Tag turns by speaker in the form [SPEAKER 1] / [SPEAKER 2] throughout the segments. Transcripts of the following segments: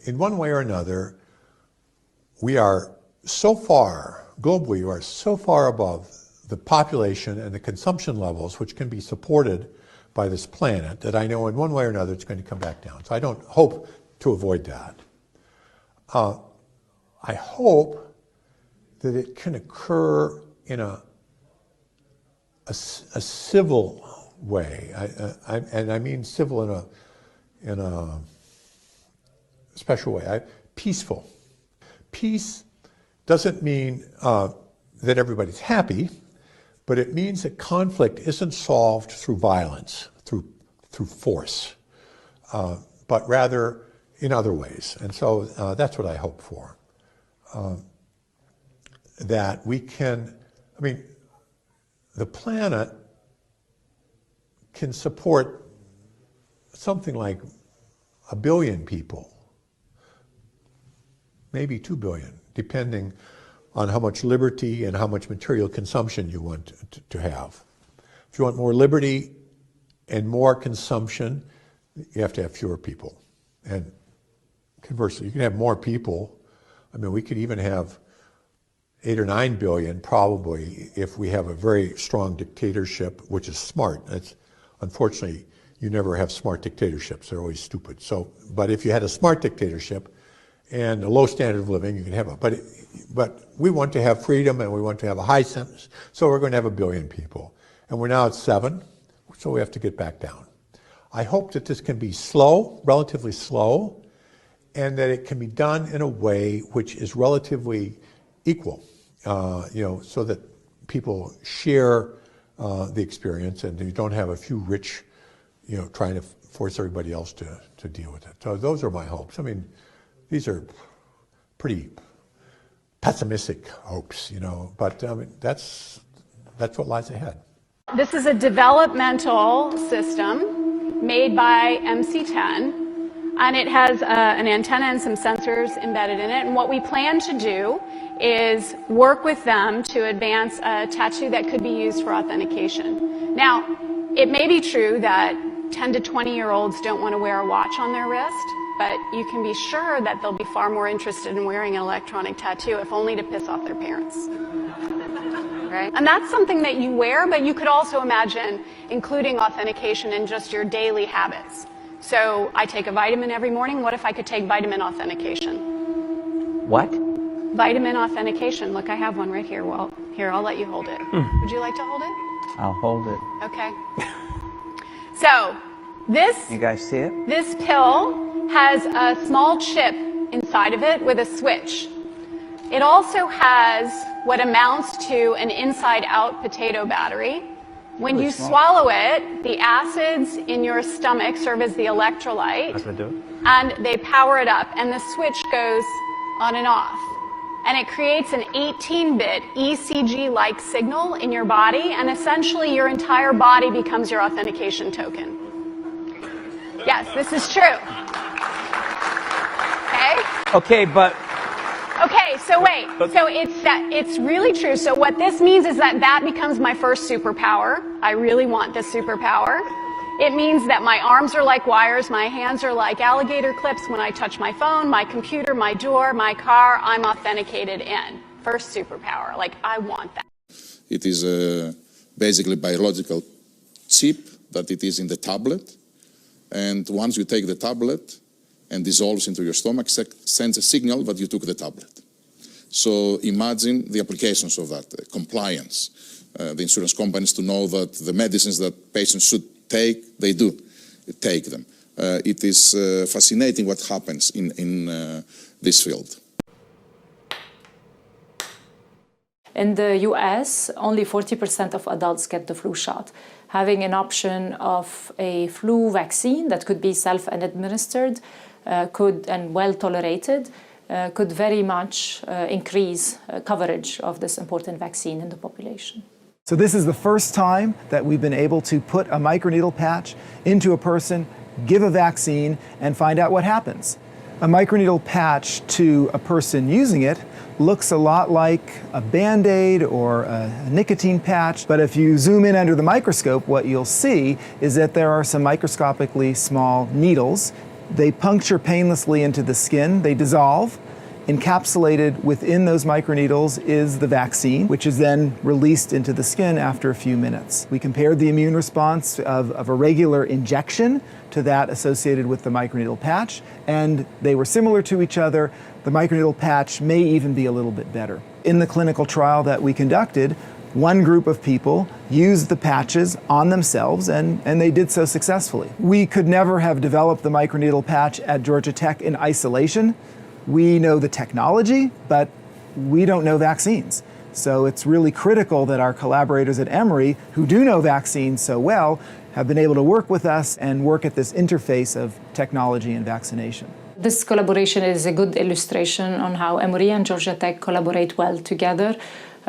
[SPEAKER 1] in one way or another, we are so far, globally, we are so far above the population and the consumption levels which can be supported by this planet that I know in one way or another it's going to come back down. So I don't hope to avoid that. I hope that it can occur in a civil way, and I mean civil in a special way, peaceful. Peace doesn't mean that everybody's happy, but it means that conflict isn't solved through violence, through force, but rather in other ways. And so that's what I hope for. That we can, I mean, the planet can support something like 1 billion people, maybe 2 billion, depending on how much liberty and how much material consumption you want to have. If you want more liberty and more consumption, you have to have fewer people. And conversely, you can have more people. I mean, we could even have 8 or 9 billion probably if we have a very strong dictatorship, which is smart. That's, unfortunately, you never have smart dictatorships. They're always stupid. So, but if you had a smart dictatorship and a low standard of living, you can have it. But we want to have freedom and we want to have a high sentence, so we're going to have 1 billion people. And we're now at 7, so we have to get back down. I hope that this can be slow, relatively slow, and that it can be done in a way which is relatively equal, so that people share the experience and you don't have a few rich, trying to force everybody else to deal with it. So those are my hopes. I mean, these are pretty pessimistic hopes, but I mean, that's what lies ahead.
[SPEAKER 2] This is a developmental system made by MC10. And it has an antenna and some sensors embedded in it. And what we plan to do is work with them to advance a tattoo that could be used for authentication. Now, it may be true that 10 to 20-year-olds don't want to wear a watch on their wrist, but you can be sure that they'll be far more interested in wearing an electronic tattoo, if only to piss off their parents. Right? And that's something that you wear, but you could also imagine including authentication in just your daily habits. So I take a vitamin every morning. What if I could take vitamin authentication?
[SPEAKER 3] What?
[SPEAKER 2] Vitamin authentication. Look, I have one right here. Well, here, I'll let you hold it. Would you like to hold it?
[SPEAKER 3] I'll hold it.
[SPEAKER 2] Okay. So this,
[SPEAKER 3] you guys see it?
[SPEAKER 2] This pill has a small chip inside of it with a switch. It also has what amounts to an inside-out potato battery. When you swallow it, the acids in your stomach serve as the electrolyte, and they power it up, and the switch goes on and off. And it creates an 18-bit ECG-like signal in your body, and essentially your entire body becomes your authentication token. Yes, this is true. Okay?
[SPEAKER 3] Okay, but...
[SPEAKER 2] Okay, so wait. So it's really true. So what this means is that becomes my first superpower. I really want this superpower. It means that my arms are like wires, my hands are like alligator clips. When I touch my phone, my computer, my door, my car, I'm authenticated in. First superpower. Like, I want that.
[SPEAKER 4] It is basically biological chip that it is in the tablet. And once you take the tablet, and dissolves into your stomach, sends a signal that you took the tablet. So imagine the applications of that, compliance. The insurance companies to know that the medicines that patients should take, they do take them. It is fascinating what happens in this field.
[SPEAKER 5] In the US, only 40% of adults get the flu shot. Having an option of a flu vaccine that could be self-administered and well tolerated could very much increase coverage of this important vaccine in the population.
[SPEAKER 6] So this is the first time that we've been able to put a microneedle patch into a person, give a vaccine, and find out what happens. A microneedle patch to a person using it looks a lot like a Band-Aid or a nicotine patch, but if you zoom in under the microscope, what you'll see is that there are some microscopically small needles They puncture painlessly into the skin, they dissolve. Encapsulated within those microneedles is the vaccine, which is then released into the skin after a few minutes. We compared the immune response of a regular injection to that associated with the microneedle patch, and they were similar to each other. The microneedle patch may even be a little bit better. In the clinical trial that we conducted, one group of people used the patches on themselves, and they did so successfully. We could never have developed the microneedle patch at Georgia Tech in isolation. We know the technology, but we don't know vaccines. So it's really critical that our collaborators at Emory, who do know vaccines so well, have been able to work with us and work at this interface of technology and vaccination.
[SPEAKER 5] This collaboration is a good illustration on how Emory and Georgia Tech collaborate well together.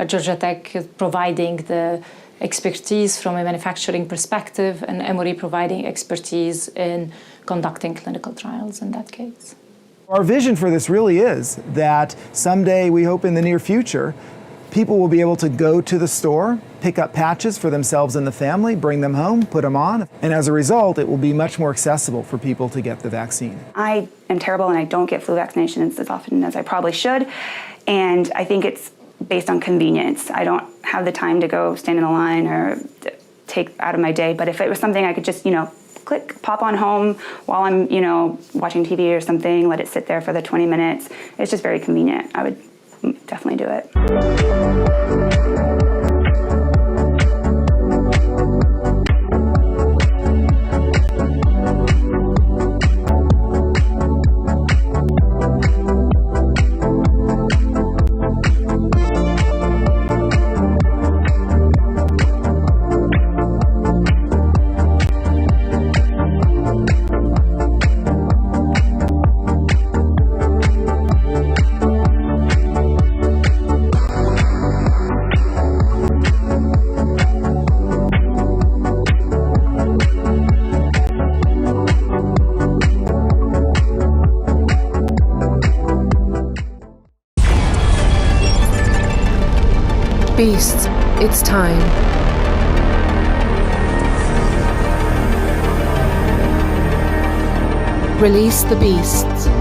[SPEAKER 5] Georgia Tech is providing the expertise from a manufacturing perspective, and Emory providing expertise in conducting clinical trials in that case.
[SPEAKER 6] Our vision for this really is that someday, we hope in the near future, people will be able to go to the store, pick up patches for themselves and the family, bring them home, put them on, and as a result, it will be much more accessible for people to get the vaccine.
[SPEAKER 3] I am terrible and I don't get flu vaccinations as often as I probably should, and I think it's based on convenience. I don't have the time to go stand in a line or take out of my day, but if it was something I could just, click, pop on home while I'm, watching TV or something, let it sit there for the 20 minutes. It's just very convenient. I would definitely do it.
[SPEAKER 7] Beasts, it's time. Release the beasts.